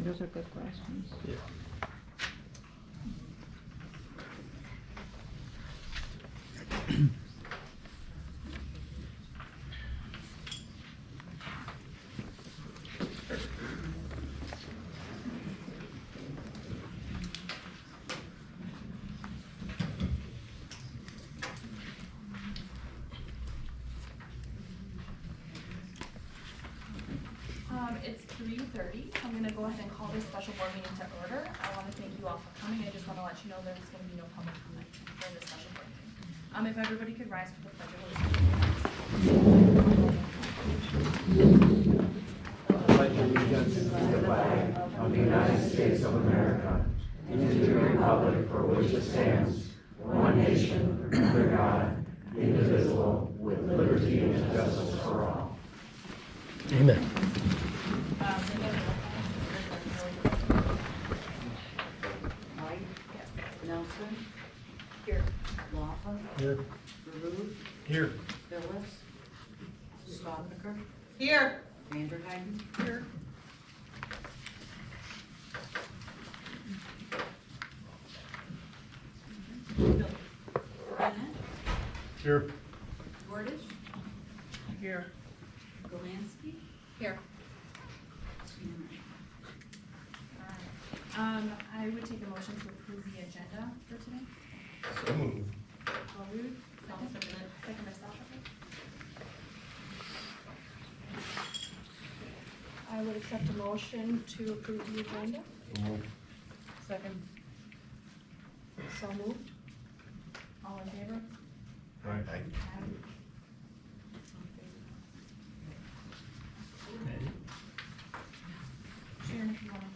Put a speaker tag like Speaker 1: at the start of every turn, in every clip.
Speaker 1: Those are good questions.
Speaker 2: Yeah.
Speaker 3: It's 3:30. I'm going to go ahead and call this special board meeting to order. I want to thank you all for coming. I just want to let you know there's going to be no public comment during this special board meeting. If everybody could rise for the pledge of allegiance.
Speaker 4: I pledge allegiance to the flag of the United States of America and to the republic for which it stands, one nation, under God, indivisible, with liberty and justice for all.
Speaker 2: Amen.
Speaker 5: White,
Speaker 3: Yes.
Speaker 5: Nelson,
Speaker 3: Here.
Speaker 5: Laughlin,
Speaker 2: Here.
Speaker 5: Rude,
Speaker 2: Here.
Speaker 5: Phyllis, Stoppaker,
Speaker 3: Here.
Speaker 5: Vanderheiden,
Speaker 3: Here.
Speaker 5: Bennett,
Speaker 2: Here.
Speaker 5: Gordish,
Speaker 3: Here.
Speaker 5: Golansky,
Speaker 3: Here. I would take a motion to approve the agenda for today.
Speaker 2: So moved.
Speaker 3: Rude. Second by Stoppaker. I would accept a motion to approve the agenda.
Speaker 2: So moved.
Speaker 3: Second. So moved. All in favor?
Speaker 2: Aye.
Speaker 3: Sharon, if you want to go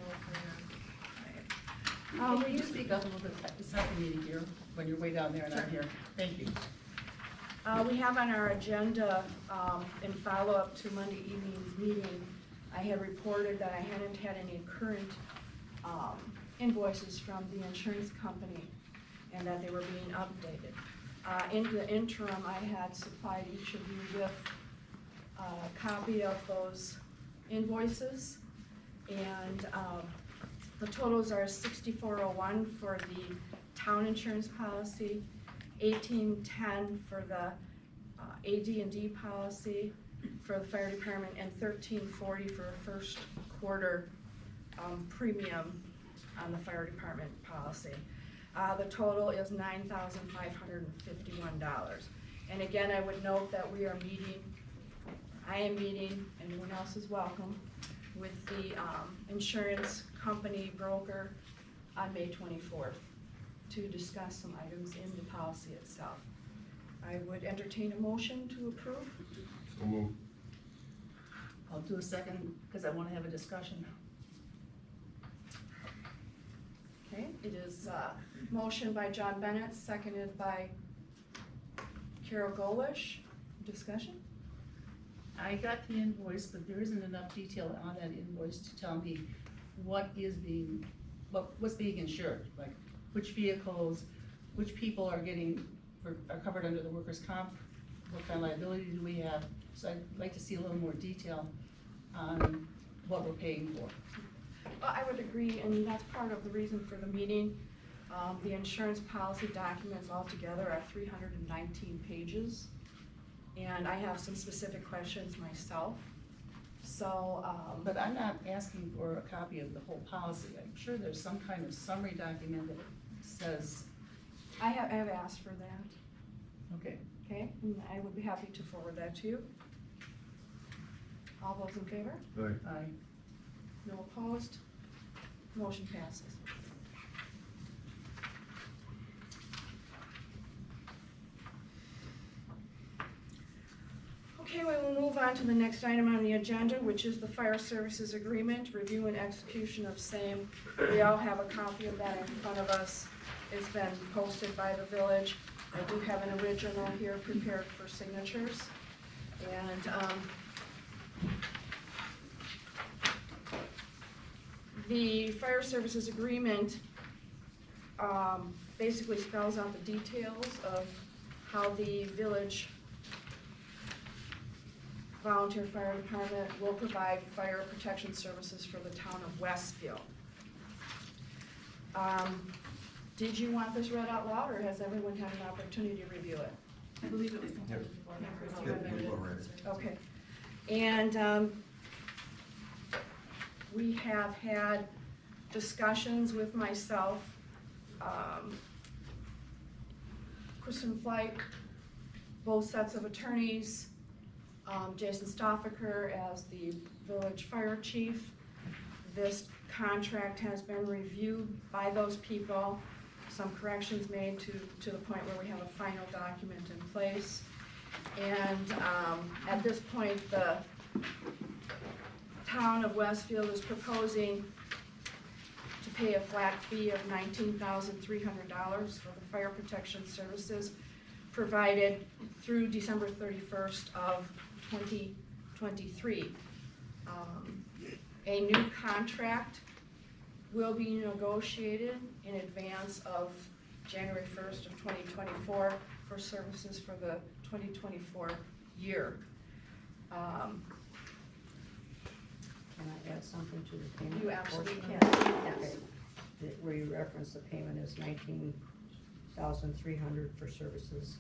Speaker 3: for
Speaker 6: Can you speak up a little bit, it's not the meeting here, when you're way down there and I'm here, thank you.
Speaker 7: We have on our agenda, in follow-up to Monday evening's meeting, I had reported that I hadn't had any current invoices from the insurance company and that they were being updated. In the interim, I had supplied each of you with a copy of those invoices. And the totals are $64.01 for the town insurance policy, $18.10 for the AD&D policy for the fire department, and $13.40 for a first quarter premium on the fire department policy. The total is $9,551. And again, I would note that we are meeting, I am meeting, anyone else is welcome, with the insurance company broker on May 24th to discuss some items in the policy itself. I would entertain a motion to approve.
Speaker 2: So moved.
Speaker 6: I'll do a second, because I want to have a discussion.
Speaker 7: Okay, it is motion by John Bennett, seconded by Carol Golish. Discussion?
Speaker 6: I got the invoice, but there isn't enough detail on that invoice to tell me what is being, what's being insured, like which vehicles, which people are covered under the workers' comp, what kind of liability do we have? So I'd like to see a little more detail on what we're paying for.
Speaker 7: Well, I would agree, and that's part of the reason for the meeting. The insurance policy documents altogether are 319 pages, and I have some specific questions myself. So,
Speaker 6: But I'm not asking for a copy of the whole policy. I'm sure there's some kind of summary document that says,
Speaker 7: I have asked for that,
Speaker 6: okay,
Speaker 7: okay? And I would be happy to forward that to you. All those in favor?
Speaker 6: I,
Speaker 7: No opposed? Motion passes. Okay, we will move on to the next item on the agenda, which is the fire services agreement, review and execution of same. We all have a copy of that in front of us. It's been posted by the village. I do have an original here prepared for signatures. And the fire services agreement basically spells out the details of how the village volunteer fire department will provide fire protection services for the town of Westfield. Did you want this read out loud, or has everyone had an opportunity to review it?
Speaker 3: I believe it was sent out
Speaker 2: Yep.
Speaker 3: before.
Speaker 7: Okay, and we have had discussions with myself, Kristen Flight, both sets of attorneys, Jason Stoffaker as the village fire chief. This contract has been reviewed by those people, some corrections made to the point where we have a final document in place. And at this point, the town of Westfield is proposing to pay a flat fee of $19,300 for the fire protection services provided through December 31st of 2023. A new contract will be negotiated in advance of January 1st of 2024 for services for the 2024 year.
Speaker 4: Can I add something to the payment?
Speaker 7: You absolutely
Speaker 4: portion?
Speaker 7: can,
Speaker 4: Okay.
Speaker 7: yes.
Speaker 4: Where you reference the payment is $19,300 for services.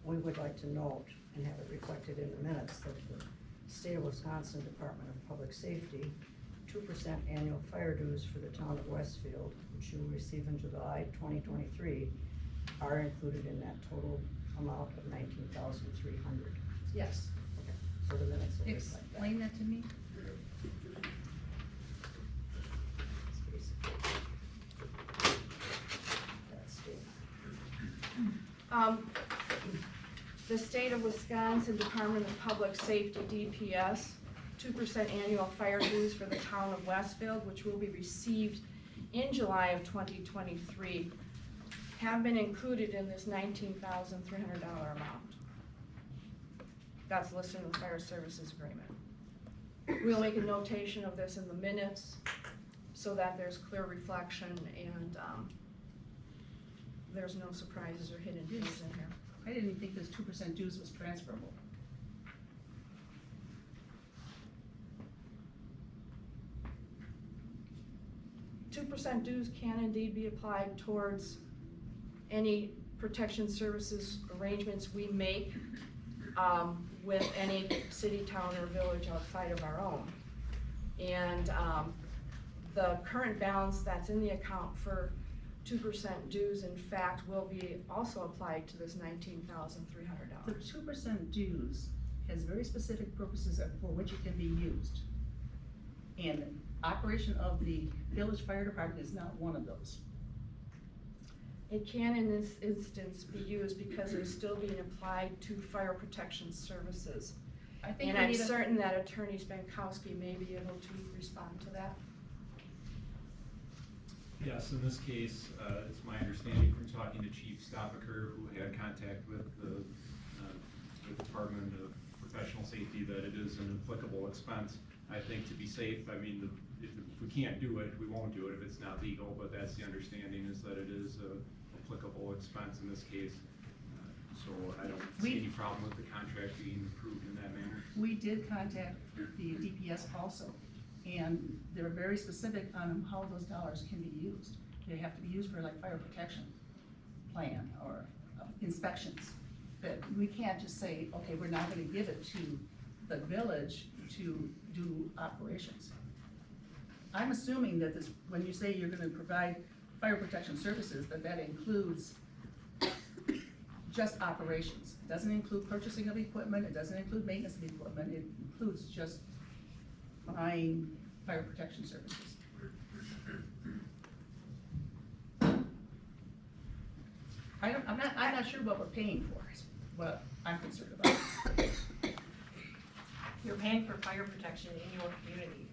Speaker 4: We would like to note and have it reflected in the minutes that the State of Wisconsin Department of Public Safety, 2% annual fire dues for the town of Westfield, which you will receive in July 2023, are included in that total amount of $19,300.
Speaker 7: Yes.
Speaker 4: Okay, so the minutes will reflect that.
Speaker 6: Explain that to me.
Speaker 4: That's it.
Speaker 7: The State of Wisconsin Department of Public Safety, DPS, 2% annual fire dues for the town of Westfield, which will be received in July of 2023, have been included in this $19,300 amount. That's listed in the fire services agreement. We'll make a notation of this in the minutes so that there's clear reflection and there's no surprises or hidden fees in here.
Speaker 6: I didn't even think this 2% dues was transferable.
Speaker 7: %2 dues can indeed be applied towards any protection services arrangements we make with any city, town, or village outside of our own. And the current balance that's in the account for 2% dues, in fact, will be also applied to this $19,300.
Speaker 6: The 2% dues has very specific purposes for which it can be used. And operation of the village fire department is not one of those.
Speaker 7: It can in this instance be used because it is still being applied to fire protection services.
Speaker 6: I think
Speaker 7: And
Speaker 6: we
Speaker 7: I'm
Speaker 6: need a-
Speaker 7: certain that Attorney Spankowski may be able to respond to that.
Speaker 1: Yes, in this case, it's my understanding from talking to Chief Stoffaker, who had contact with the Department of Professional Safety, that it is an applicable expense. I think to be safe, I mean, if we can't do it, we won't do it if it's not legal, but that's the understanding, is that it is a applicable expense in this case. So I don't see any problem with the contract being approved in that manner.
Speaker 6: We did contact the DPS also, and they're very specific on how those dollars can be used. They have to be used for like fire protection plan or inspections. But we can't just say, okay, we're not gonna give it to the village to do operations. I'm assuming that this, when you say you're gonna provide fire protection services, that includes just operations. It doesn't include purchasing of equipment, it doesn't include maintenance of equipment, it includes just buying fire protection services. I'm not sure what we're paying for, is what I'm concerned about.
Speaker 8: You're paying for fire protection in your community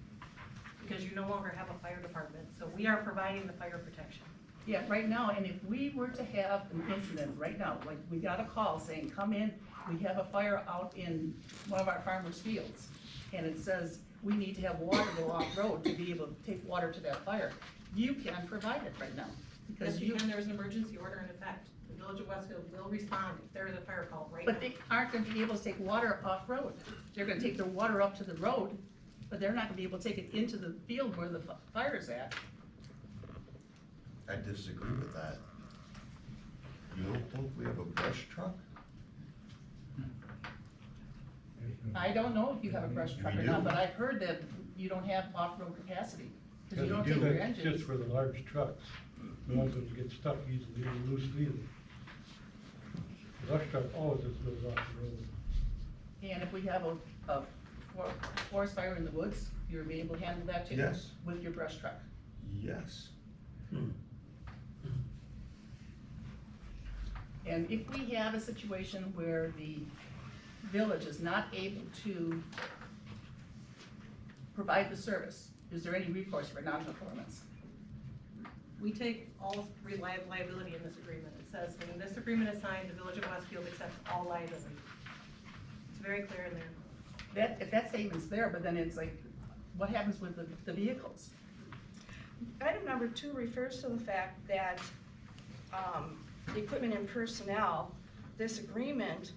Speaker 8: because you no longer have a fire department, so we are providing the fire protection.
Speaker 6: Yeah, right now, and if we were to have an incident right now, like we got a call saying, come in, we have a fire out in one of our farmers' fields, and it says we need to have water go off-road to be able to take water to that fire, you can provide it right now.
Speaker 8: Because
Speaker 6: Because you,
Speaker 8: there's an emergency order in effect. The Village of Westfield will respond if there is a fire call right now.
Speaker 6: But they aren't gonna be able to take water off-road. They're gonna take their water up to the road, but they're not gonna be able to take it into the field where the fire's at.
Speaker 2: I disagree with that. You don't think we have a brush truck?
Speaker 6: I don't know if you have a brush truck or
Speaker 2: We
Speaker 6: not,
Speaker 2: do.
Speaker 6: but I've heard that you don't have off-road capacity, cause you
Speaker 9: Because
Speaker 6: don't
Speaker 9: we
Speaker 6: take
Speaker 9: do
Speaker 6: your
Speaker 9: that
Speaker 6: engines.
Speaker 9: just for the large trucks, the ones that get stuck easily in loose field. The brush truck always just goes off the road.
Speaker 6: And if we have a forest fire in the woods, you're able to handle that too?
Speaker 2: Yes.
Speaker 6: With your brush truck?
Speaker 2: Yes.
Speaker 6: And if we have a situation where the village is not able to provide the service, is there any recourse for non-performance?
Speaker 8: We take all liability in this agreement. It says, when this agreement is signed, the Village of Westfield accepts all liability. It's very clear in there.
Speaker 6: If that statement's there, but then it's like, what happens with the vehicles?
Speaker 7: Item number 2 refers to the fact that, equipment and personnel, this agreement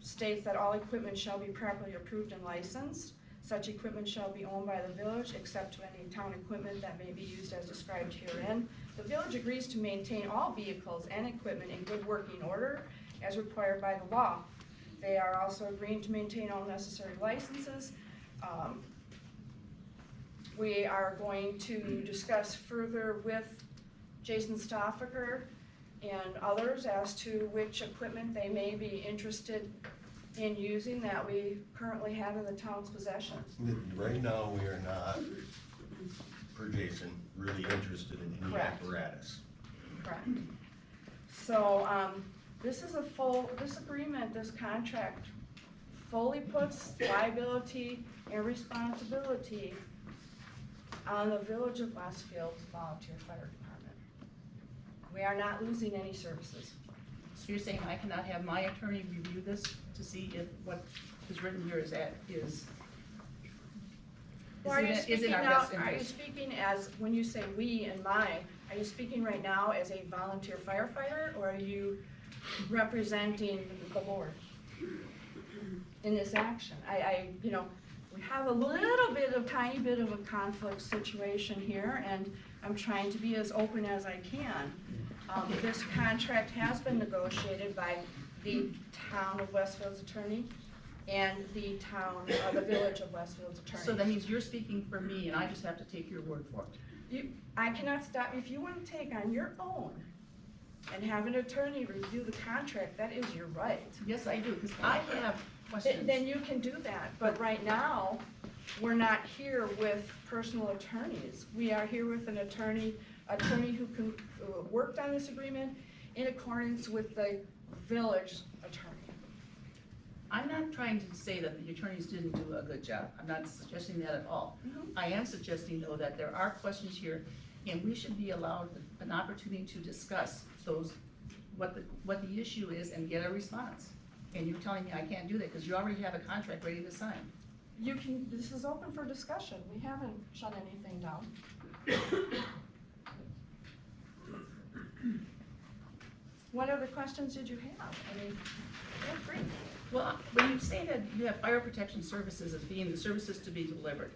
Speaker 7: states that all equipment shall be properly approved and licensed. Such equipment shall be owned by the village, except to any town equipment that may be used as described herein. The village agrees to maintain all vehicles and equipment in good working order as required by the law. They are also agreeing to maintain all necessary licenses. We are going to discuss further with Jason Stoffaker and others as to which equipment they may be interested in using that we currently have in the town's possession.
Speaker 2: Right now, we are not, per Jason, really interested in any
Speaker 7: Correct.
Speaker 2: apparatus.
Speaker 7: Correct. So, this is this agreement, this contract fully puts liability and responsibility on the Village of Westfield's volunteer fire department. We are not losing any services.
Speaker 6: So you're saying I cannot have my attorney review this to see if what is written here is
Speaker 7: Well, are you
Speaker 6: in
Speaker 7: speaking
Speaker 6: our
Speaker 7: now,
Speaker 6: best
Speaker 7: are you
Speaker 6: interest?
Speaker 7: speaking as, when you say we and my, are you speaking right now as a volunteer firefighter, or are you representing the board in this action? We have a little bit of, tiny bit of a conflict situation here, and I'm trying to be as open as I can. This contract has been negotiated by the town of Westfield's attorney and the Village of Westfield's attorney.
Speaker 6: So that means you're speaking for me and I just have to take your word for it?
Speaker 7: I cannot stop, if you want to take on your own and have an attorney review the contract, that is your right.
Speaker 6: Yes, I do, because I have questions.
Speaker 7: Then you can do that, but right now, we're not here with personal attorneys. We are here with an attorney who worked on this agreement in accordance with the village attorney.
Speaker 6: I'm not trying to say that the attorneys didn't do a good job. I'm not suggesting that at all.
Speaker 7: Mhm.
Speaker 6: I am suggesting, though, that there are questions here, and we should be allowed an opportunity to discuss those, what the issue is and get a response. And you're telling me I can't do that because you already have a contract ready to sign.
Speaker 7: You can, this is open for discussion. We haven't shut anything down. What other questions did you have? I mean, feel free.
Speaker 6: Well, when you say that you have fire protection services as being the services to be delivered,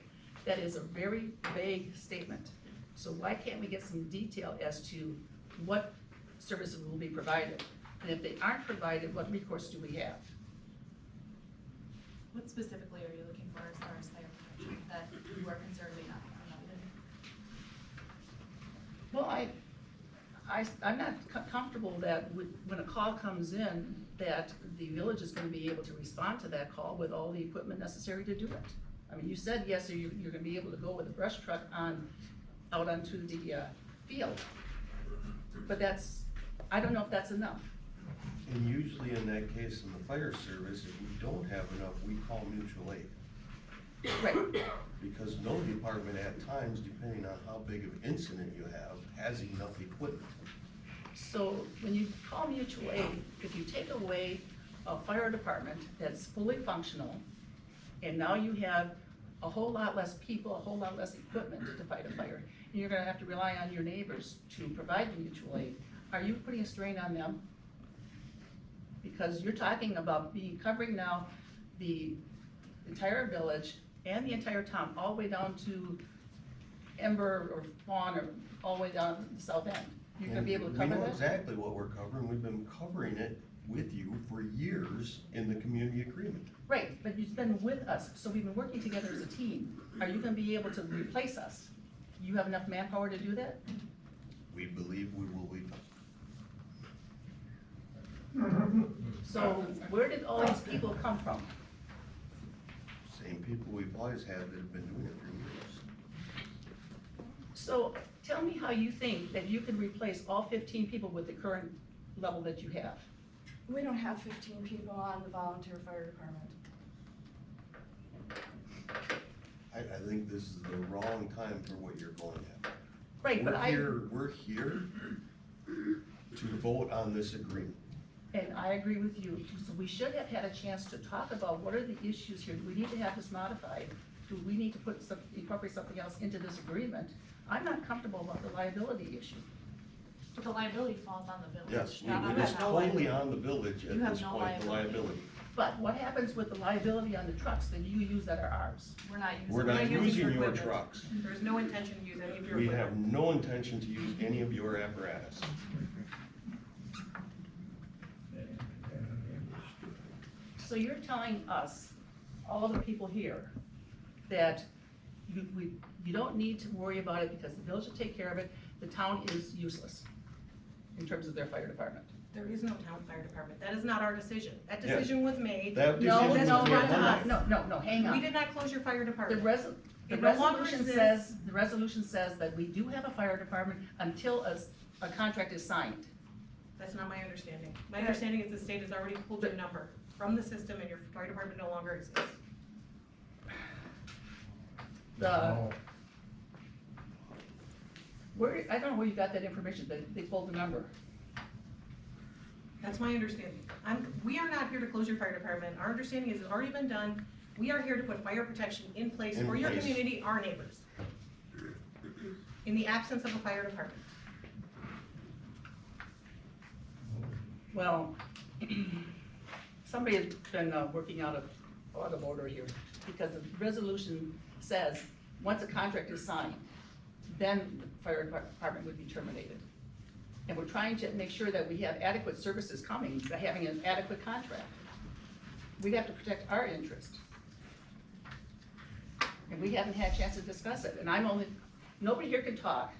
Speaker 6: that is a very vague statement. So why can't we get some detail as to what services will be provided? And if they aren't provided, what recourse do we have?
Speaker 3: What specifically are you looking for as far as fire protection that you are concerned may not be provided?
Speaker 6: Well, I'm not comfortable that when a call comes in, that the village is gonna be able to respond to that call with all the equipment necessary to do it. I mean, you said, yes, you're gonna be able to go with a brush truck out onto the field. But I don't know if that's enough.
Speaker 2: And usually in that case, in the fire service, if we don't have enough, we call mutual aid.
Speaker 6: Right.
Speaker 2: Because no department at times, depending on how big of an incident you have, has enough equipment.
Speaker 6: So when you call mutual aid, if you take away a fire department that's fully functional, and now you have a whole lot less people, a whole lot less equipment to fight a fire, and you're gonna have to rely on your neighbors to provide the mutual aid, are you putting a strain on them? because you're talking about covering now the entire village and the entire town, all the way down to Ember or Fawn or all the way down to the south end. You're gonna be able to cover
Speaker 2: We know
Speaker 6: that?
Speaker 2: exactly what we're covering, we've been covering it with you for years in the community agreement.
Speaker 6: Right, but you've been with us, so we've been working together as a team. Are you gonna be able to replace us? You have enough manpower to do that?
Speaker 2: We believe we will be
Speaker 6: So where did all these people come from?
Speaker 2: same people we've always had that have been doing it for years.
Speaker 6: So tell me how you think that you can replace all 15 people with the current level that you have?
Speaker 7: We don't have 15 people on the volunteer fire department.
Speaker 2: I think this is the wrong time for what you're going at.
Speaker 6: Right, but
Speaker 2: We're here to vote on this agreement.
Speaker 6: And I agree with you. So we should have had a chance to talk about what are the issues here. Do we need to have this modified? Do we need to incorporate something else into this agreement? I'm not comfortable about the liability issue.
Speaker 3: But the liability falls on the
Speaker 2: Yes,
Speaker 3: village, not on
Speaker 2: it
Speaker 3: the
Speaker 2: is
Speaker 3: town.
Speaker 2: totally on the village
Speaker 3: You
Speaker 2: at
Speaker 3: have
Speaker 2: this
Speaker 3: no
Speaker 2: point, the
Speaker 3: liability.
Speaker 2: liability.
Speaker 6: But what happens with the liability on the trucks that you use that are ours?
Speaker 3: We're not using.
Speaker 2: We're not using your
Speaker 8: equipment.
Speaker 2: trucks.
Speaker 8: There's no intention to use any of your
Speaker 2: We
Speaker 8: equipment.
Speaker 2: have no intention to use any of your apparatus.
Speaker 6: So you're telling us, all the people here, that you don't need to worry about it because the village will take care of it, the town is useless in terms of their fire department?
Speaker 8: There is no town fire department. That is not our decision. That
Speaker 2: Yeah.
Speaker 8: decision was made.
Speaker 2: That
Speaker 6: No,
Speaker 2: decision was
Speaker 6: no,
Speaker 2: made
Speaker 6: no,
Speaker 2: Monday.
Speaker 6: no, hang on.
Speaker 8: We did not close your fire
Speaker 6: The
Speaker 8: department.
Speaker 6: the
Speaker 8: It no longer
Speaker 6: resolution
Speaker 8: exists.
Speaker 6: says, the resolution says that we do have a fire department until a contract is signed.
Speaker 8: That's not my understanding. My understanding is the state has already pulled your number from the system and your fire department no longer exists.
Speaker 6: I don't know where you got that information, that they pulled the number.
Speaker 8: That's my understanding. We are not here to close your fire department. Our understanding is it's already been done. We are here to put fire protection in place
Speaker 2: In
Speaker 8: for your
Speaker 2: place.
Speaker 8: community, our neighbors. In the absence of a fire department.
Speaker 6: Well, somebody has been working out of order here, because the resolution says, once a contract is signed, then the fire department would be terminated. And we're trying to make sure that we have adequate services coming, by having an adequate contract. We have to protect our interest. And we haven't had a chance to discuss it, and nobody here can talk.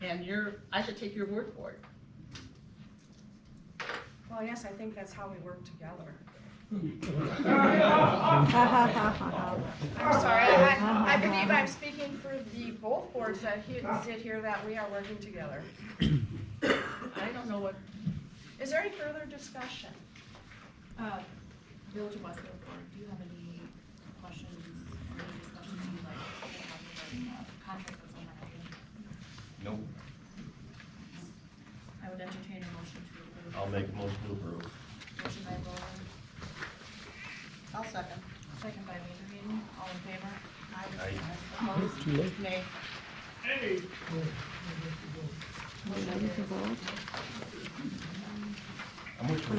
Speaker 6: And I should take your word for it.
Speaker 7: Well, yes, I think that's how we work together.
Speaker 3: I'm sorry, I believe I'm speaking for both boards that sit here that we are working together.
Speaker 6: I don't know what,
Speaker 7: Is there any further discussion?
Speaker 3: Village of Westfield Board, do you have any questions or any discussions you'd like to have regarding the contract that's on our hand?
Speaker 2: Nope.
Speaker 3: I would entertain a motion to approve.
Speaker 2: I'll make a motion to approve.
Speaker 3: Motion by Roland,
Speaker 5: I'll second.
Speaker 3: second by Vanderveen, all in favor?
Speaker 2: Aye.
Speaker 3: Opposed?
Speaker 6: nay.
Speaker 2: How much was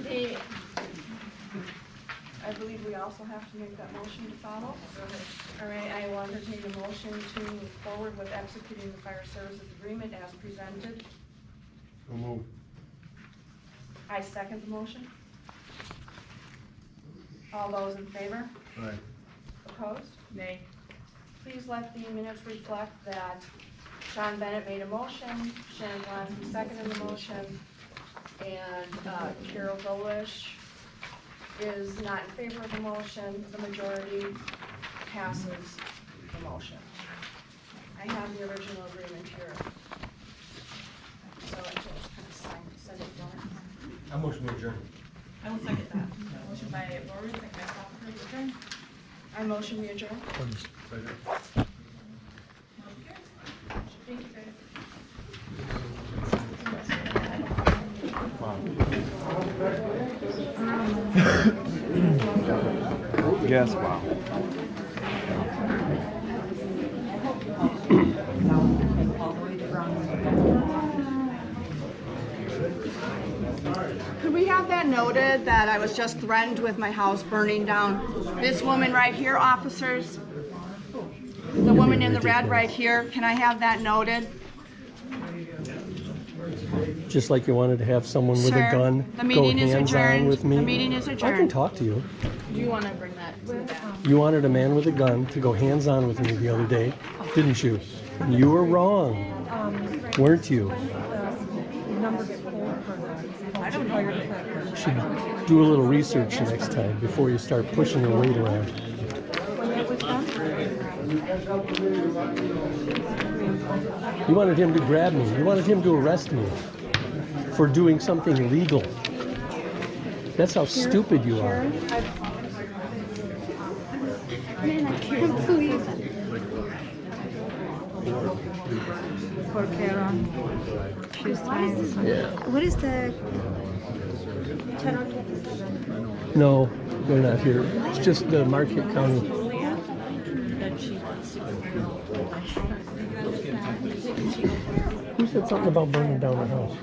Speaker 2: it?
Speaker 7: I believe we also have to make that motion to follow. All right, I will entertain a motion to move forward with executing the fire services agreement as presented.
Speaker 9: So move.
Speaker 7: I second the motion. All those in favor?
Speaker 9: Aye.
Speaker 7: Opposed?
Speaker 6: Nay.
Speaker 7: Please let the minutes reflect that Sean Bennett made a motion, Sharon Glancy seconded the motion, and Carol Golish is not in favor of the motion. The majority passes the motion. I have the original agreement here. So I just kind of send it down.
Speaker 2: How much we adjourn?
Speaker 8: I will second that.
Speaker 3: Motion by Roland, second by Stoffel, to adjourn.
Speaker 7: I motion we adjourn.
Speaker 3: Motion carries. Thank you, guys.
Speaker 10: Yes, wow.
Speaker 5: All the way from
Speaker 7: noted that I was just threatened with my house burning down. This woman right here, officers, the woman in the red right here, can I have that noted?
Speaker 4: Just like you wanted to have someone with
Speaker 7: Sir,
Speaker 4: a gun
Speaker 7: the
Speaker 4: go
Speaker 7: meeting is
Speaker 4: hands-on
Speaker 7: adjourned.
Speaker 4: with me.
Speaker 7: The meeting is
Speaker 4: I can
Speaker 7: adjourned.
Speaker 4: talk to you.
Speaker 3: Do you wanna bring that to the back?
Speaker 4: You wanted a man with a gun to go hands-on with me the other day, didn't you? And you were wrong, weren't you?
Speaker 3: I don't know.
Speaker 4: You should do a little research next time before you start pushing your weight around. You wanted him to grab me. You wanted him to arrest me for doing something illegal. That's how stupid you are.
Speaker 10: Man, I can't believe it. Poor Kara. She's trying. What is the...
Speaker 4: No, they're not here. It's just Marquette County. Who said something about burning down the house?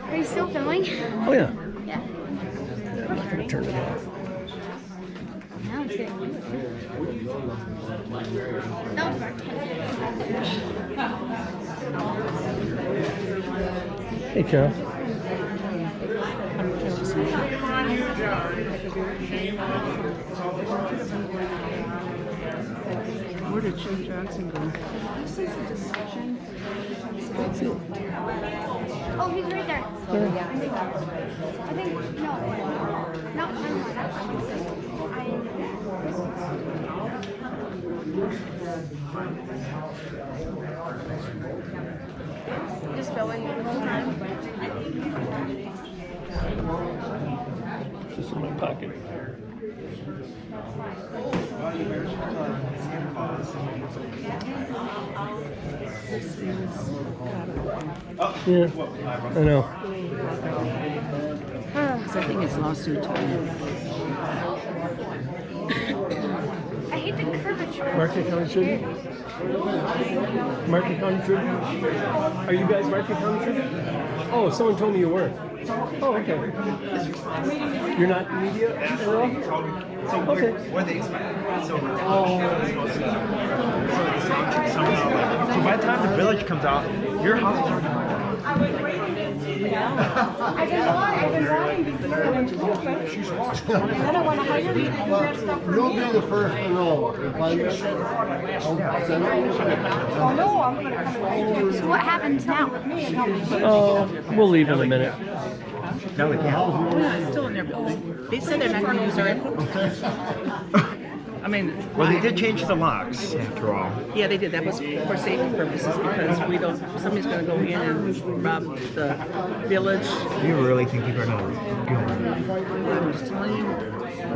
Speaker 10: Are you still filming?
Speaker 4: Oh yeah.
Speaker 10: Yeah.
Speaker 4: I'm gonna turn it off.
Speaker 10: Now it's getting That was dark.
Speaker 4: Hey, Carol.
Speaker 6: Where did Jim Johnson go?
Speaker 10: Oh, he's right there. I think, no. No,
Speaker 3: Just filling the whole time.
Speaker 4: Just in my pocket. Yeah, I know.
Speaker 6: I think it's lawsuit time.
Speaker 10: I hate the curvature.
Speaker 4: Marquette County Tribune? Marquette County Tribune? Are you guys Marquette County Tribune? Oh, someone told me you were. Oh, okay. You're not media at all? Okay.
Speaker 11: What they expect. So by the time the village comes out, your house is already gone.
Speaker 10: I've been wanting before I went to Oakland. And then I want to hire you to grab stuff for me.
Speaker 12: You'll be the first to know if I miss it.
Speaker 10: Oh, no, I'm going to come and So what happens now?
Speaker 4: Oh, we'll leave in a minute.
Speaker 11: No, we can't.
Speaker 6: Oh, yeah, it's still in their building. They said they're not going to use our equipment. I mean,
Speaker 11: Well, they did change the locks after all.
Speaker 6: yeah, they did. That was for safety purposes because we don't. Somebody's going to go in and rob the village.
Speaker 11: Do you really think people are gonna do
Speaker 6: I'm just telling you.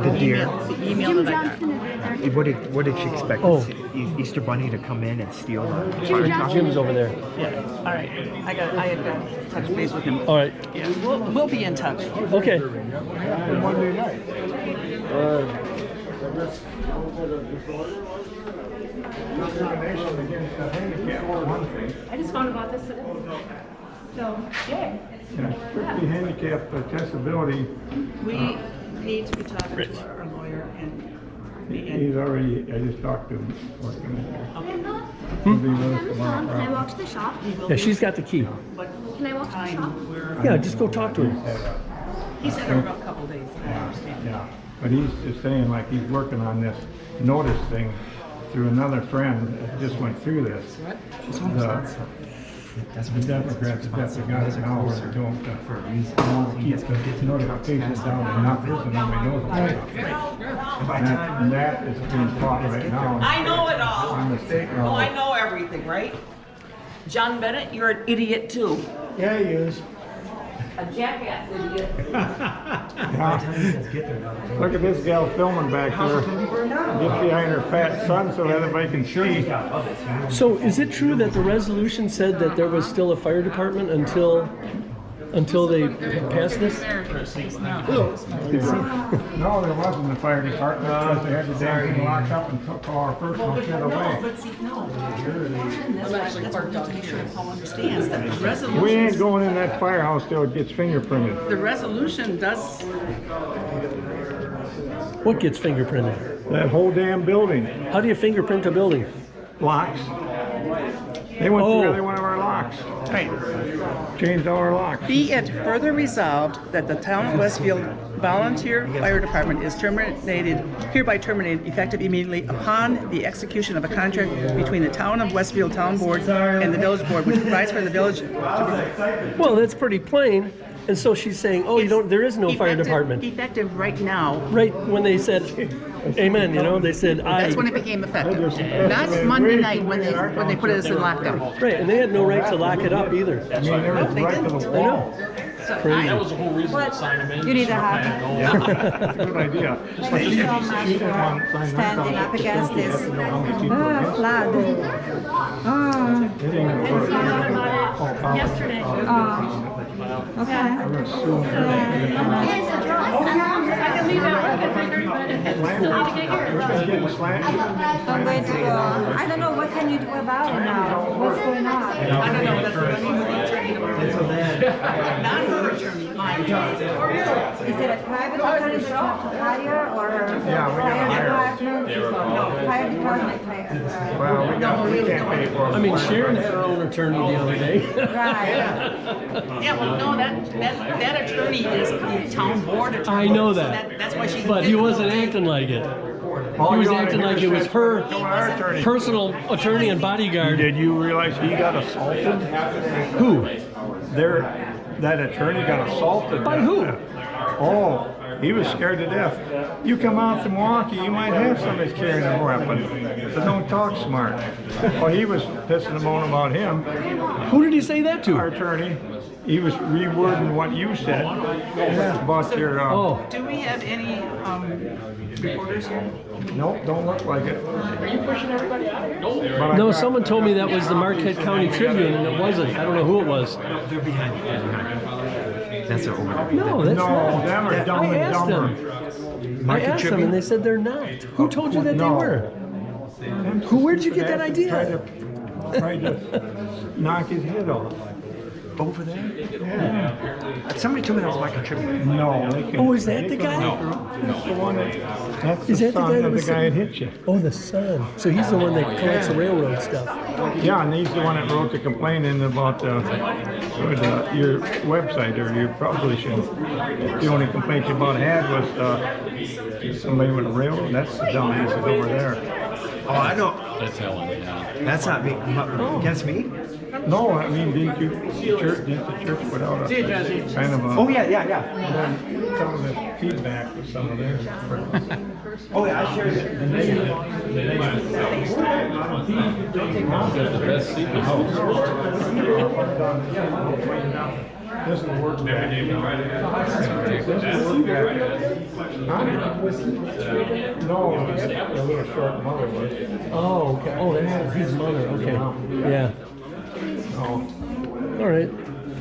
Speaker 11: the deer?
Speaker 6: The email that I got.
Speaker 11: What did she expect?
Speaker 4: Oh.
Speaker 11: Easter Bunny to come in and steal the
Speaker 10: Jim
Speaker 11: fire
Speaker 10: Johnson.
Speaker 4: Jim's over there.
Speaker 6: Yeah. All right. I had to touch base with him.
Speaker 4: All right.
Speaker 6: Yeah. We'll be in touch.
Speaker 4: Okay.
Speaker 12: Monday night.
Speaker 8: I just found about this today. So, yay.
Speaker 9: Strictly handicap accessibility,
Speaker 6: We need to be talking to our lawyer and.
Speaker 9: he's already, I just talked to him, working in there.
Speaker 10: Can
Speaker 9: He'll be with us tomorrow.
Speaker 10: I walk to the shop?
Speaker 4: Yeah, she's got the key.
Speaker 10: Can I walk to the shop?
Speaker 4: Yeah, just go talk to her.
Speaker 6: He said over a couple of days. I understand.
Speaker 9: Yeah, but he's just saying like he's working on this notice thing through another friend that just went through this. The Democrats have definitely got it now where they don't keep the notifications down to nothing, so nobody knows about it. And that is being taught right now.
Speaker 5: I know it all.
Speaker 9: On the state
Speaker 5: Oh, I
Speaker 9: level.
Speaker 5: know everything, right? John Bennett, you're an idiot too.
Speaker 9: Yeah, he is.
Speaker 10: A jackass idiot.
Speaker 9: Look at this gal filming back there. Get behind her fat son so everybody can see.
Speaker 4: So is it true that the resolution said that there was still a fire department until they passed this?
Speaker 9: No, there wasn't a fire department because they had the damn thing locked up and took all our personal shit away.
Speaker 6: I'm actually parked out here. Paul understands that the resolution.
Speaker 9: We ain't going in that firehouse till it gets fingerprinted.
Speaker 6: The resolution does,
Speaker 4: What gets fingerprinted?
Speaker 9: That whole damn building.
Speaker 4: How do you fingerprint a building?
Speaker 9: Locks. They went
Speaker 4: Oh.
Speaker 9: through every one of our locks.
Speaker 6: right.
Speaker 9: Changed all our locks.
Speaker 6: Be it further resolved that the Town of Westfield Volunteer Fire Department is hereby terminated effective immediately upon the execution of a contract between the Town of Westfield Town Board and the Village Board, which provides for the village to
Speaker 4: Well, that's pretty plain. And so she's saying, oh, there is no fire department.
Speaker 6: Effective right now.
Speaker 4: Right when they said, amen, they said,
Speaker 6: That's when it became effective. Not Monday night when they put us in lockdown.
Speaker 4: Right, and they had no right to lock it up either.
Speaker 9: I mean, there was
Speaker 6: they
Speaker 9: right to
Speaker 6: didn't.
Speaker 9: the
Speaker 4: I
Speaker 9: wall.
Speaker 4: know. Crazy.
Speaker 10: That was the whole reason to sign them in.
Speaker 5: You need a hug.
Speaker 9: That's a good idea. But she didn't want to sign
Speaker 5: Standing up against this.
Speaker 9: flood.
Speaker 10: Yesterday.
Speaker 5: Okay.
Speaker 10: I can leave at work at 3:30, but I still need to get here.
Speaker 5: I'm going to go. I don't know, what can you do about it now? What's going on?
Speaker 6: I don't know, that's what I mean with the attorney tomorrow. Not her attorney, mine.
Speaker 5: Is it a private attorney that you have to hire or
Speaker 9: Yeah, we gotta hire.
Speaker 5: fire department?
Speaker 9: Well, we can't pay for it.
Speaker 4: I mean, Sharon had her own attorney the other day.
Speaker 5: Right.
Speaker 6: Yeah, well, no, that attorney is the town board attorney.
Speaker 4: I know
Speaker 6: So
Speaker 4: that.
Speaker 6: That's why she.
Speaker 4: But he wasn't acting like it. He was acting like it was her personal attorney and bodyguard.
Speaker 9: Did you realize he got assaulted?
Speaker 4: Who?
Speaker 9: That attorney got assaulted.
Speaker 4: By who?
Speaker 9: Oh, he was scared to death. You come out to Milwaukee, you might have somebody carrying a weapon. So don't talk smart. Well, he was pissing and moaning about him.
Speaker 4: Who did he say that to?
Speaker 9: Our attorney. He was rewording what you said about your.
Speaker 4: Oh.
Speaker 6: Do we have any reporters here?
Speaker 9: Nope, don't look like it.
Speaker 6: Are you pushing everybody out?
Speaker 9: But
Speaker 4: No, someone told me that was the Marquette County Tribune, and it wasn't. I don't know who it was.
Speaker 11: They're behind you. That's their over.
Speaker 4: No, that's
Speaker 9: No,
Speaker 4: not.
Speaker 9: them are dumb
Speaker 4: I
Speaker 9: and
Speaker 4: asked
Speaker 9: dumber.
Speaker 4: them. I asked them, and they said they're not. Who told you that they
Speaker 9: No.
Speaker 4: were? Where'd you get that idea?
Speaker 9: Tried to knock his head off.
Speaker 11: Over there?
Speaker 9: Yeah.
Speaker 11: Somebody told me that was my contributor.
Speaker 9: No. They can,
Speaker 4: Oh, is that
Speaker 9: they
Speaker 4: the
Speaker 9: can-
Speaker 4: guy?
Speaker 9: That's the one that's the
Speaker 4: Is that the
Speaker 9: son
Speaker 4: guy that
Speaker 9: of
Speaker 4: was
Speaker 9: the guy that hit you.
Speaker 4: Oh, the son. So he's the one that collects the railroad stuff.
Speaker 9: Yeah, and he's the one that wrote the complaint in about your website or your publishing. The only complaint you about had was somebody with a railroad. That's the dumbass is over there.
Speaker 11: Oh, I know.
Speaker 10: That's Helen, yeah.
Speaker 11: That's not me. Against me?
Speaker 9: No, I mean, didn't the church put out a kind of a...
Speaker 11: Oh, yeah.
Speaker 9: And then some of the feedback was some of theirs.
Speaker 11: Oh, yeah, I shared it.
Speaker 10: The best seat in the house.
Speaker 9: This is work back. This is work back. No, a little short mother was.
Speaker 4: Oh, okay. Oh, that's his mother. Okay. Yeah.
Speaker 9: No,
Speaker 4: All right.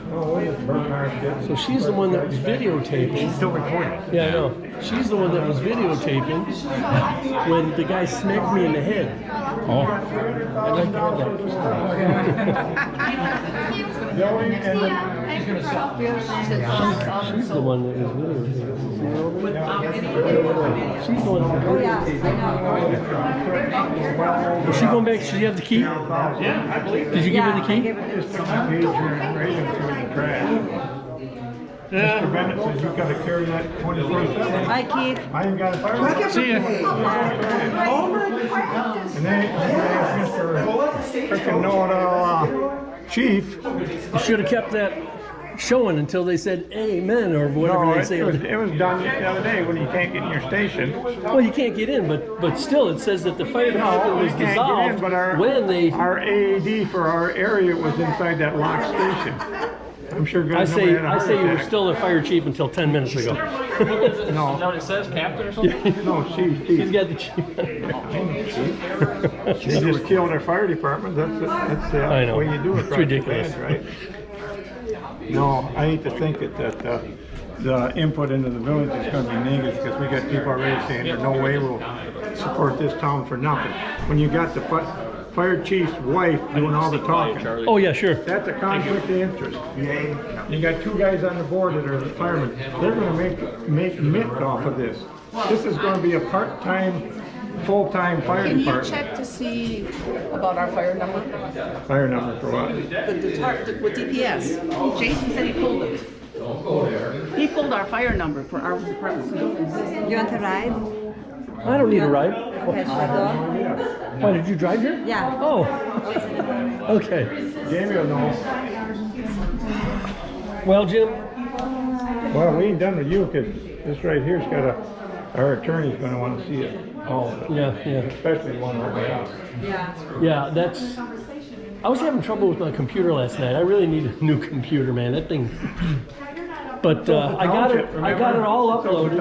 Speaker 9: no, we'll just burn our shit.
Speaker 4: So she's the one that was videotaping.
Speaker 11: Still recording.
Speaker 4: Yeah, I know. She's the one that was videotaping when the guy smacked me in the head.
Speaker 10: Oh.
Speaker 4: I'd like to have that.
Speaker 9: Going and then
Speaker 4: She's the one that was videotaping. She's the one that was videotaping. Was she going back? Did you have the key?
Speaker 10: Yeah, I believe
Speaker 4: Did you give her the key?
Speaker 9: just took my pager and sprayed him through the trash. Mr. Bennett says you gotta carry that 24/7.
Speaker 5: Hi, Keith.
Speaker 9: I ain't got a fire.
Speaker 10: See ya.
Speaker 9: And they asked Mr. Frickin' know-it-all chief.
Speaker 4: You should have kept that showing until they said amen or whatever
Speaker 9: No,
Speaker 4: they say.
Speaker 9: it was done the other day when you can't get in your station.
Speaker 4: Well, you can't get in, but still, it says that the fire department
Speaker 9: We
Speaker 4: was
Speaker 9: can't get in,
Speaker 4: dissolved
Speaker 9: but
Speaker 4: when they.
Speaker 9: our AED for our area was inside that locked station. I'm sure
Speaker 13: I
Speaker 9: God
Speaker 13: say,
Speaker 9: had a
Speaker 13: I
Speaker 9: heart
Speaker 13: say you were
Speaker 9: attack.
Speaker 13: still a fire chief until 10 minutes ago.
Speaker 9: No.
Speaker 11: Is that what it says, captain or something?
Speaker 9: No, chief.
Speaker 13: He's got the chief.
Speaker 9: They just killed our fire department. That's the
Speaker 13: I know.
Speaker 9: way you do it.
Speaker 13: It's
Speaker 9: right,
Speaker 13: ridiculous.
Speaker 9: Right? No, I hate to think that the input into the village is going to be negative because we got people already saying there's no way we'll support this town for nothing. When you got the fire chief's wife doing all the talking,
Speaker 13: Oh, yeah, sure.
Speaker 9: that's a conflict of interest. You got two guys on the board that are the firemen. They're going to make mint off of this. This is going to be a part-time, full-time fire
Speaker 6: Can you
Speaker 9: department.
Speaker 6: check to see about our fire number?
Speaker 9: Fire number for what?
Speaker 6: With DPS. Jason said he pulled it. He pulled our fire number for our department.
Speaker 5: You want to ride?
Speaker 13: I don't need a ride.
Speaker 5: Okay, should I go?
Speaker 13: Why, did you drive here?
Speaker 5: Yeah.
Speaker 13: Oh. Okay.
Speaker 9: Jamie will know.
Speaker 13: Well, Jim,
Speaker 9: Well, we ain't done with you because this right here's got our attorney's going to want to see it. All of it.
Speaker 13: yeah.
Speaker 9: Especially the one over there.
Speaker 13: Yeah, that's... I was having trouble with my computer last night. I really need a new computer, man. That thing... But I got it all uploaded.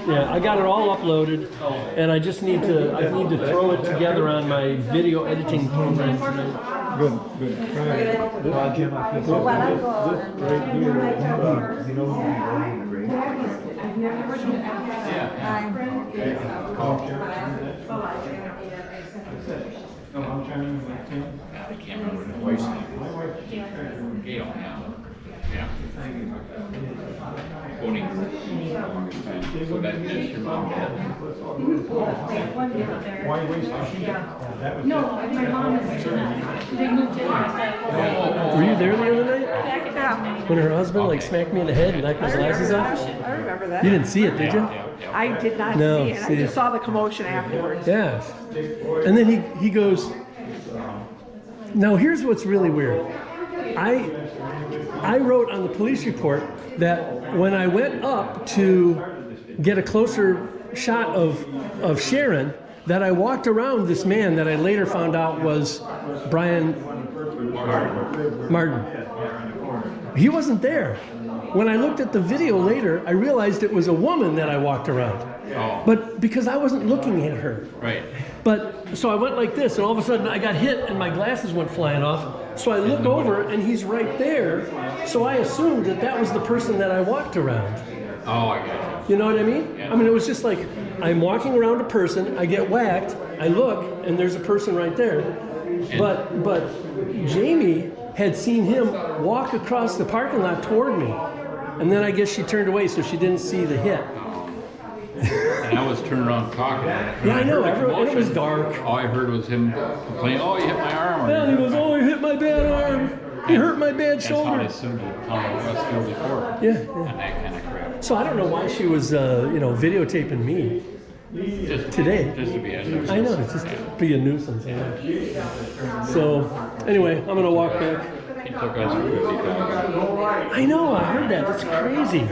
Speaker 13: Yeah, I got it all uploaded, and I just need to throw it together on my video editing program tonight.
Speaker 9: Good. This right here, you know,
Speaker 11: I can't remember the wife's name. Gail now. Yeah. Owning her. So that's your mom, dad.
Speaker 9: Why waste your
Speaker 10: No, my mom is, they moved in.
Speaker 13: Were you there the other night?
Speaker 7: Yeah,
Speaker 13: When her husband like smacked me in the head and knocked his glasses off?
Speaker 7: I remember that.
Speaker 13: You didn't see it, did you?
Speaker 7: I did not
Speaker 13: No,
Speaker 7: see it. I
Speaker 13: see.
Speaker 7: just saw the commotion afterwards.
Speaker 13: Yeah. And then he goes, now here's what's really weird. I wrote on the police report that when I went up to get a closer shot of Sharon, that I walked around this man that I later found out was Brian Martin. He wasn't there. When I looked at the video later, I realized it was a woman that I walked around.
Speaker 11: Oh.
Speaker 13: But because I wasn't looking at her.
Speaker 11: Right.
Speaker 13: But, so I went like this, and all of a sudden I got hit and my glasses went flying off. So I look over and he's right there. So I assumed that was the person that I walked around.
Speaker 11: Oh, I got you.
Speaker 13: You know what I mean? I mean, it was just like, I'm walking around a person, I get whacked, I look, and there's a person right there. But Jamie had seen him walk across the parking lot toward me. And then I guess she turned away so she didn't see the hit.
Speaker 11: And I was turning around talking.
Speaker 13: Yeah, I know, and it was dark.
Speaker 11: All I heard was him complain, oh, you hit my arm.
Speaker 13: And he goes, oh, he hit my bad arm. He hurt my bad
Speaker 11: That's how
Speaker 13: shoulder.
Speaker 11: I assumed the town of Westfield before.
Speaker 13: Yeah.
Speaker 11: And that kind of crap.
Speaker 13: So I don't know why she was, videotaping me today.
Speaker 11: Just to be a nuisance.
Speaker 13: I know, it's just to be a nuisance. So, anyway, I'm gonna walk back.
Speaker 11: He took us for 50,000.
Speaker 13: I know, I heard that. That's crazy.
Speaker 11: I'm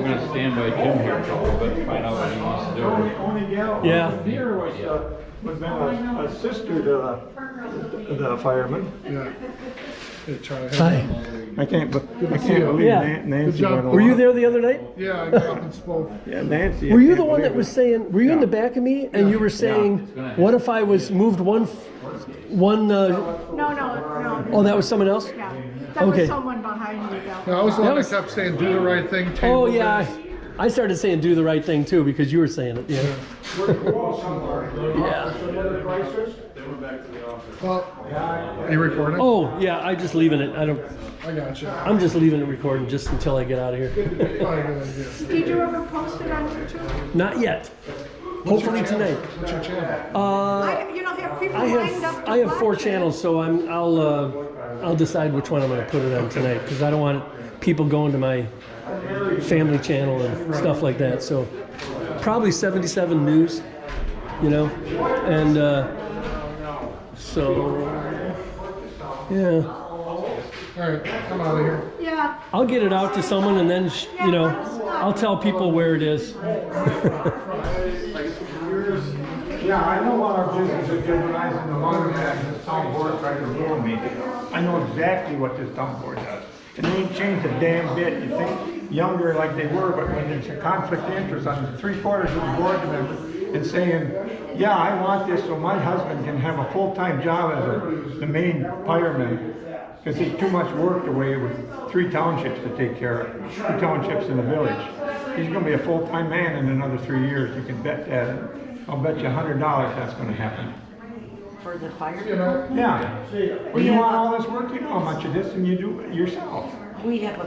Speaker 11: gonna stand by Jim here for a little bit and find out what he wants to do.
Speaker 9: Only gal
Speaker 13: Yeah.
Speaker 9: here was been a sister to the fireman.
Speaker 12: Yeah. Hey, Charlie.
Speaker 13: Hi.
Speaker 9: I can't believe
Speaker 13: Yeah.
Speaker 9: Nancy
Speaker 12: Good job.
Speaker 9: went
Speaker 13: Were you
Speaker 9: along.
Speaker 13: there the other night?
Speaker 12: Yeah, I got up and spoke.
Speaker 9: Yeah, Nancy.
Speaker 13: Were
Speaker 9: I
Speaker 13: you
Speaker 9: can't
Speaker 13: the one that
Speaker 9: believe
Speaker 13: was
Speaker 9: it.
Speaker 13: saying, were you in the back of me and you were saying, what if I was moved one,
Speaker 7: No.
Speaker 13: oh, that was someone else?
Speaker 7: Yeah, that was
Speaker 13: Okay.
Speaker 7: someone behind you though.
Speaker 12: No, I was the one
Speaker 13: That
Speaker 12: that kept saying, do the right thing,
Speaker 13: Oh,
Speaker 12: table
Speaker 13: yeah.
Speaker 12: this.
Speaker 13: I started saying do the right thing too because you were saying it, yeah. Yeah.
Speaker 12: Well, are you recording?
Speaker 13: Oh, yeah, I'm just leaving it.
Speaker 12: I got you.
Speaker 13: I'm just leaving it recording just until I get out of here.
Speaker 12: Probably a good idea.
Speaker 7: Did you ever post it on YouTube?
Speaker 13: Not yet. Hopefully tonight.
Speaker 12: What's your channel?
Speaker 7: Have people
Speaker 13: I
Speaker 7: lined up to
Speaker 13: have 4
Speaker 7: watch it?
Speaker 13: channels, so I'll decide which one I'm going to put it on tonight because I don't want people going to my family channel and stuff like that. So probably 77 News, and so yeah.
Speaker 12: All right, I'm out of here.
Speaker 7: Yeah.
Speaker 13: I'll get it out to someone and then I'll tell people where it is.
Speaker 9: Yeah, I know what our business is jeopardizing the laundromat and this town board tried to ruin me. I know exactly what this town board does. And they ain't changed a damn bit. You think younger like they were, but when there's a conflict of interest on 3/4 of the board members and saying, yeah, I want this so my husband can have a full-time job as the main fireman. Because it's too much work the way with 3 townships to take care of, 2 townships in the village. He's gonna be a full-time man in another 3 years, you can bet that. I'll bet you $100 that's gonna happen.
Speaker 10: For the fire department?
Speaker 9: Yeah. When you want all this work, you know how much of this and you do it yourself.
Speaker 10: We have a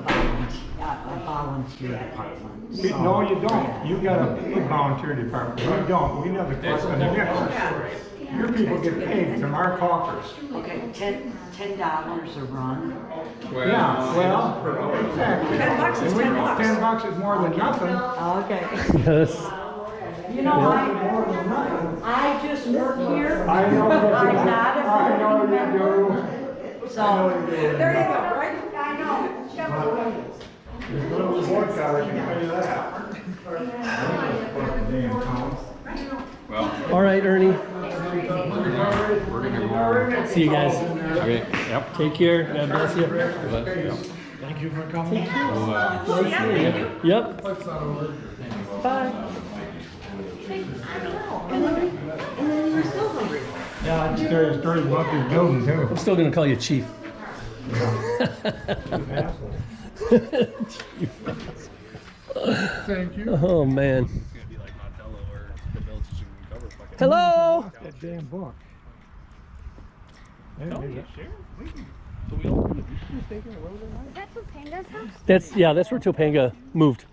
Speaker 10: volunteer department. So,
Speaker 9: No, you don't. You got a big volunteer department. We don't. We never collect on the difference. Your people get paid from our coffers.
Speaker 10: Okay, $10 a run.
Speaker 9: Yeah, well, exactly.
Speaker 7: $10 is
Speaker 9: And we know
Speaker 7: $10.
Speaker 9: $10 is more than nothing.
Speaker 10: Okay.
Speaker 13: Yes.
Speaker 10: You know, I just work here.
Speaker 9: I know you do.
Speaker 10: I'm not a
Speaker 9: I know
Speaker 10: voting
Speaker 9: you
Speaker 10: member.
Speaker 9: do.
Speaker 10: So,
Speaker 7: There you go, right?
Speaker 10: I know.
Speaker 9: There's little board collar, I can tell you that. Damn, Tom.
Speaker 11: Well,
Speaker 13: All right, Ernie.
Speaker 11: we're gonna go over.
Speaker 13: See you guys.
Speaker 11: Okay, yep.
Speaker 13: Take care. God bless you.
Speaker 9: Thank you for coming.
Speaker 11: We'll,
Speaker 13: Nice seeing you. Yep. Bye.
Speaker 10: And then you're still hungry.
Speaker 9: Yeah, I just tell you a story about this building too.
Speaker 13: I'm still gonna call you Chief.
Speaker 12: Thank you.
Speaker 13: Oh man. Hello.
Speaker 9: That damn book.
Speaker 14: That's Topanga's house?
Speaker 13: That's where Topanga moved.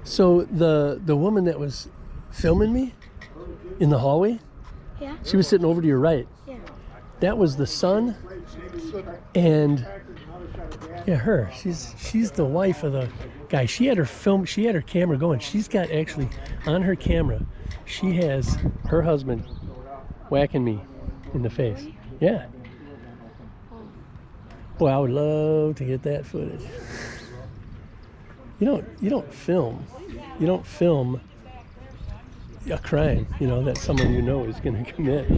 Speaker 13: So the woman that was filming me in the hallway,
Speaker 14: Yeah.
Speaker 13: she was sitting over to your right.
Speaker 14: Yeah.
Speaker 13: That was the son, and yeah, her. She's the wife of the guy. She had her camera going. She's got actually on her camera, she has her husband whacking me in the face.
Speaker 14: Really?
Speaker 13: Yeah. Boy, I would love to get that footage. You don't film a crime, that someone you know is going to commit.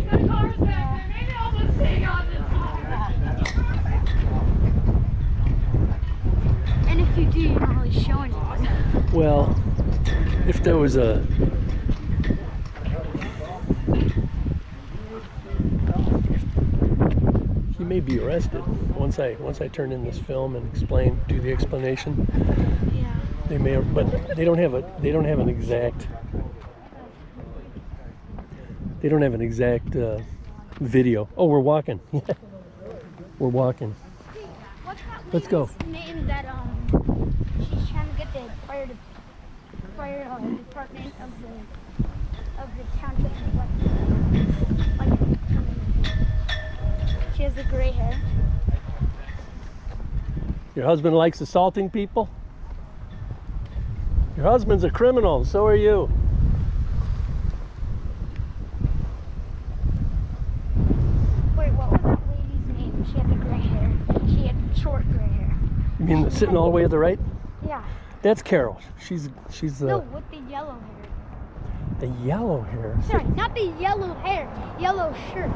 Speaker 14: And if you do, you're not really showing anyone.
Speaker 13: Well, if there was he may be arrested once I turn in this film and do the explanation.
Speaker 14: Yeah.
Speaker 13: They may, but they don't have an exact video. Oh, we're walking. We're walking.
Speaker 14: What's that
Speaker 13: Let's go.
Speaker 14: lady's name that she's trying to get the fire department of the township of Westfield. Like, she has the gray hair.
Speaker 13: Your husband likes assaulting people? Your husband's a criminal, so are you.
Speaker 14: Wait, what was that lady's name? She had the gray hair. She had short gray hair.
Speaker 13: You mean sitting all the way to the right?
Speaker 14: Yeah.
Speaker 13: That's Carol. She's
Speaker 14: No, with the yellow hair.
Speaker 13: the yellow hair.
Speaker 14: Sorry, not the yellow hair. Yellow shirt.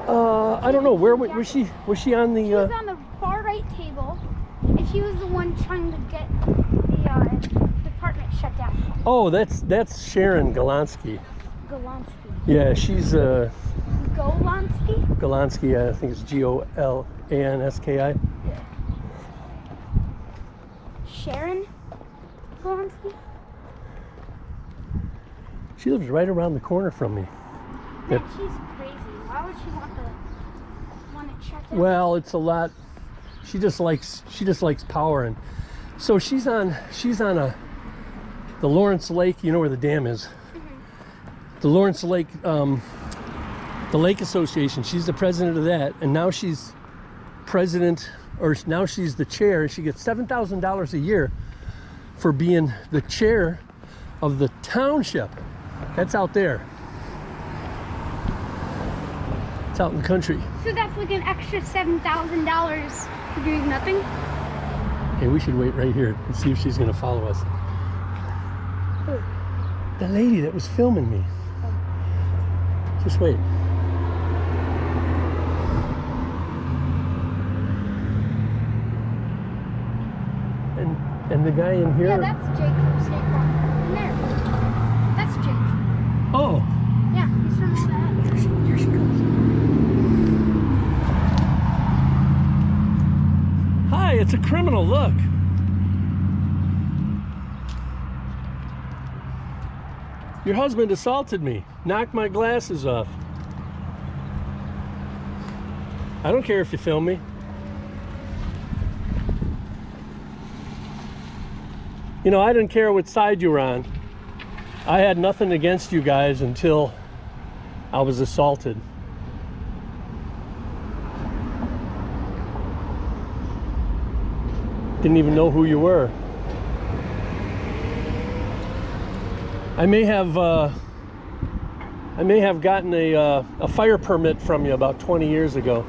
Speaker 13: I don't know. Where was she? Was she on the?
Speaker 14: She was on the far right table, and she was the one trying to get the department shut down.
Speaker 13: Oh, that's Sharon Golansky.
Speaker 14: Golansky.
Speaker 13: Yeah, she's
Speaker 14: Golansky?
Speaker 13: Golansky. I think it's Golanski.
Speaker 14: Sharon Golansky?
Speaker 13: She lives right around the corner from me.
Speaker 14: Yeah, she's crazy. Why would she want it shut down?
Speaker 13: Well, it's a lot. She just likes power, and so she's on the Lawrence Lake. You know where the dam is? Mm-hmm. The Lawrence Lake, the Lake Association. She's the president of that, and now she's now she's the chair, and she gets $7,000 a year for being the chair of the township. That's out there. It's out in the country.
Speaker 14: So that's like an extra $7,000 for doing nothing?
Speaker 13: Hey, we should wait right here and see if she's gonna follow us. The lady that was filming me. Just wait. And the guy in here.
Speaker 14: Yeah, that's Jake from State Farm. In there. That's Jake.
Speaker 13: Oh.
Speaker 14: Yeah, he's from all that.
Speaker 13: Here she goes. Hi, it's a criminal. Look. Your husband assaulted me, knocked my glasses off. I don't care if you film me. You know, I didn't care what side you were on. I had nothing against you guys until I was assaulted. Didn't even know who you were. I may have gotten a fire permit from you about 20 years ago.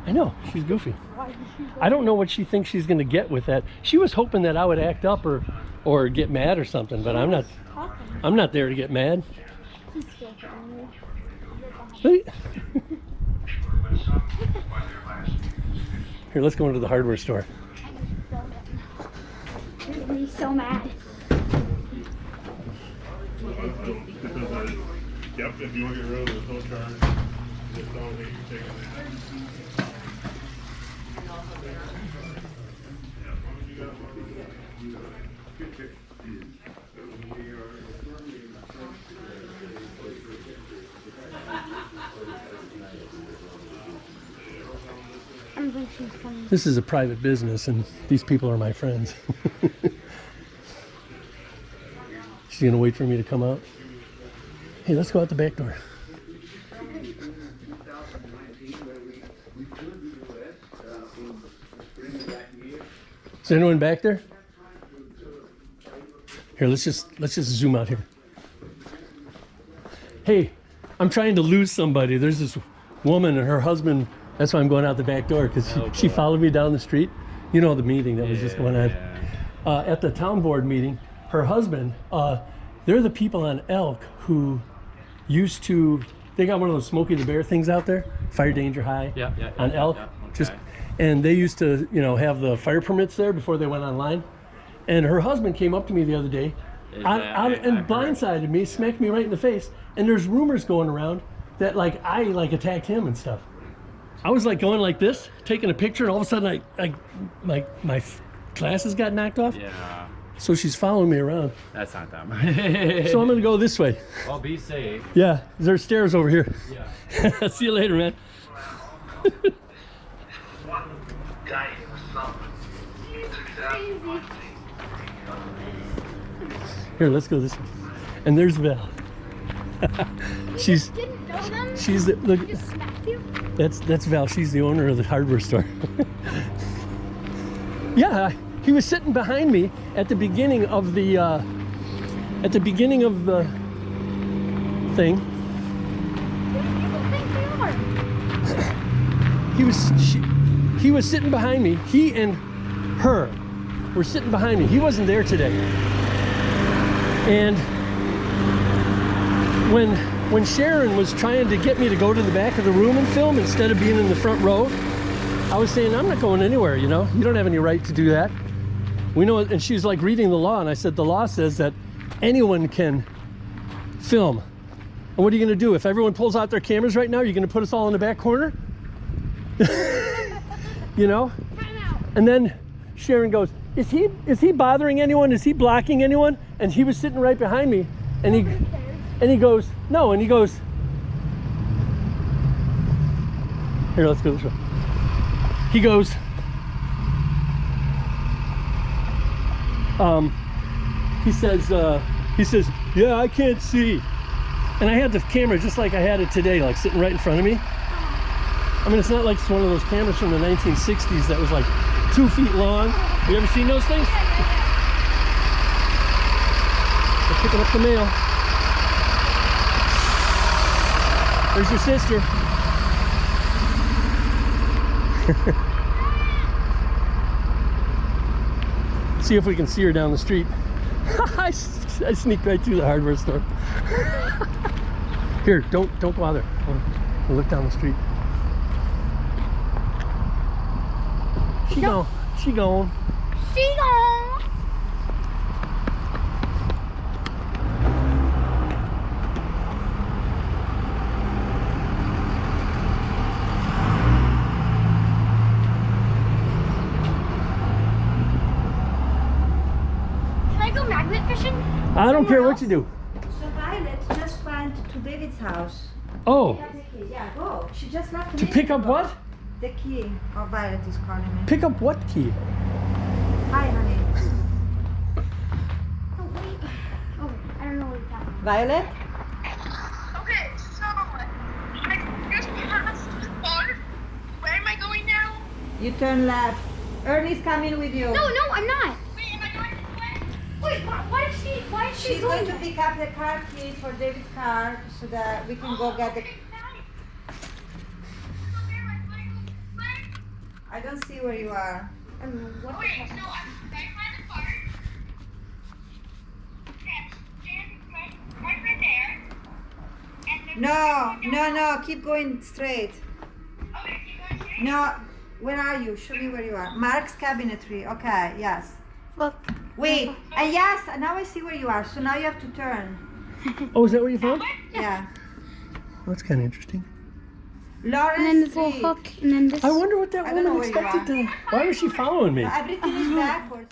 Speaker 13: I know, she's goofy. I don't know what she thinks she's gonna get with that. She was hoping that I would act up or get mad or something, but I'm not there to get mad. Here, let's go into the hardware store.
Speaker 14: You're gonna be so mad.
Speaker 15: Yep, if you want to get rid of the tow charge, just don't leave taking that.
Speaker 13: This is a private business and these people are my friends. She's gonna wait for me to come out. Hey, let's go out the back door. Is there anyone back there? Here, let's just zoom out here. Hey, I'm trying to lose somebody. There's this woman and her husband. That's why I'm going out the back door, because she followed me down the street. You know the meeting that was just going on. At the town board meeting, her husband, they're the people on Elk who used to, they got one of those Smokey the Bear things out there, fire danger high on Elk. Okay. And they used to, you know, have the fire permits there before they went online. And her husband came up to me the other day and blindsided me, smacked me right in the face. And there's rumors going around that I attacked him and stuff. I was going like this, taking a picture, and all of a sudden my glasses got knocked off.
Speaker 11: Yeah.
Speaker 13: So she's following me around.
Speaker 11: That's not that much.
Speaker 13: So I'm gonna go this way.
Speaker 11: Well, be safe.
Speaker 13: Yeah, there's stairs over here.
Speaker 11: Yeah.
Speaker 13: See you later, man. Here, let's go this way. And there's Val. She's the, look. That's Val. She's the owner of the hardware store. Yeah, he was sitting behind me at the beginning of the thing. He was sitting behind me. He and her were sitting behind me. He wasn't there today. And when Sharon was trying to get me to go to the back of the room and film instead of being in the front row, I was saying, I'm not going anywhere, you know? You don't have any right to do that. We know it. And she's reading the law, and I said, the law says that anyone can film. And what are you gonna do? If everyone pulls out their cameras right now, you're gonna put us all in the back corner? You know? And then Sharon goes, is he bothering anyone? Is he blocking anyone? And he was sitting right behind me, and he goes, no, and he goes, here, let's go this way. He goes, he says, yeah, I can't see. And I had the camera just like I had it today, sitting right in front of me. I mean, it's not like it's one of those cameras from the 1960s that was 2 feet long. Have you ever seen those things? They're picking up the mail. There's your sister. See if we can see her down the street. I sneaked right through the hardware store. Here, don't go out there. We'll look down the street. She gone. She gone.
Speaker 14: She gone. Can I go magnet fishing?
Speaker 13: I don't care what you do.
Speaker 5: So Violet just went to David's house.
Speaker 13: Oh,
Speaker 5: She has the key. Yeah, go. She just left a
Speaker 13: to
Speaker 5: minute
Speaker 13: pick up
Speaker 5: ago.
Speaker 13: what?
Speaker 5: The key. Oh, Violet is calling me.
Speaker 13: Pick up what key?
Speaker 5: Hi, honey.
Speaker 14: Oh, wait. Oh, I don't know what you're talking about.
Speaker 5: Violet?
Speaker 10: Okay, so I just passed the bar. Where am I going now?
Speaker 5: You turn left. Ernie's coming with you.
Speaker 14: No, I'm not.
Speaker 10: Wait, am I going this way?
Speaker 14: Wait, why is she
Speaker 5: She's going to pick up the car key for David's car so that we can go get the... I don't see where you are.
Speaker 14: What
Speaker 10: Wait, so I'm right by the car. Okay, stand right there. And then
Speaker 5: No, keep going straight.
Speaker 10: Okay, keep going straight.
Speaker 5: No, where are you? Show me where you are. Mark's cabinetry. Okay, yes.
Speaker 14: Look.
Speaker 5: Wait, and yes, now I see where you are. So now you have to turn.
Speaker 13: Oh, is that what you found?
Speaker 5: Yeah.
Speaker 13: That's kind of interesting.
Speaker 5: Lawrence
Speaker 14: And then this little
Speaker 5: Street.
Speaker 14: hook, and then this.
Speaker 13: I wonder what that
Speaker 5: I don't know
Speaker 13: woman
Speaker 5: where you
Speaker 13: expected to. Why was she following me?
Speaker 5: Everything is backwards.